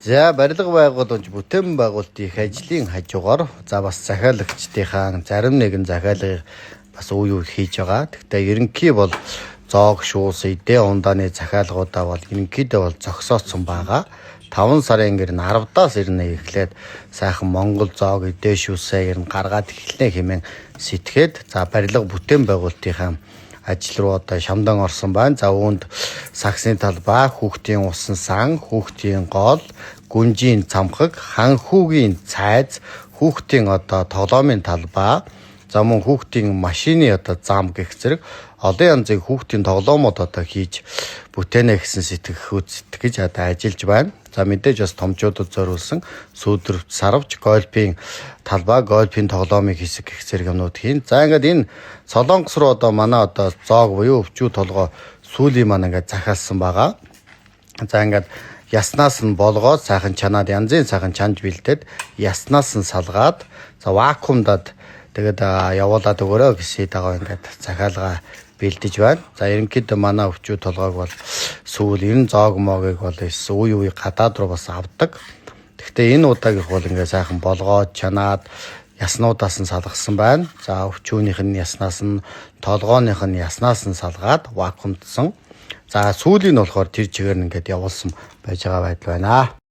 За барилга байгууламж бүтээн байгуулалтын их ажлын хажуугаар бас захиалагчдынхаа зарим нэгэн захиалгыг бас үе үе хийж байгаа. Гэхдээ ерөнхий бол зоог шуус эдээ ундааны захиалгуудаа бол ерөнхийдөө бол зогсооцсон байгаа. 5 сарын гэр нь 10-аас ирнэ эхлээд сайхан Монгол зоог эдээ шүүсээ гэр нь гаргаад эхлэнэ хэмээн сэтгээд барилга бүтээн байгуулалтынхаа ажил руу шамдан орсон байна. За үүнд саксны талбай, хүүхдийн усан сан, хүүхдийн гол, гүнжийн цамхаг, ханхүүгийн цайз, хүүхдийн тоглоомын талбай, за мөн хүүхдийн машины зам гэх зэрэг олон янзын хүүхдийн тоглоомод хийж бүтээнэ гэсэн сэтгэж ажиллаж байна. За мэдээж бас томчуудад зориулсан сүүдэр сарвч гольфийн талбай, гольфийн тоглоомын хэсэг гэх зэрэг юмнууд хийн. За ингээд энэ Солонгос руу манай зоог буюу өвчүү толгой сүүлийн маань ингээд захиалсан байгаа. За ингээд яснаас нь болгоод сайхан чанаад янзын сайхан чанж бэлдээд яснаас нь салгаад вакуумдад тэгээд явуулаад өгөөрэй гэсэн дагаа ингээд захиалга бэлдэж байна. За ерөнхийдөө манай өвчүү толгойг бол сүүл 90 зоог могийг бол үе үе гадаад руу бас авдаг. Гэхдээ энэ удаагийнх бол ингээд сайхан болгоод чанаад яснуудаас нь салгасан байна. За өвчүүнийх нь яснаас нь, толгооных нь яснаас нь салгаад вакуумдсан. За сүүлийн нь болохоор тэр чигээр нь ингээд явуулсан байж байгаа байдал байна.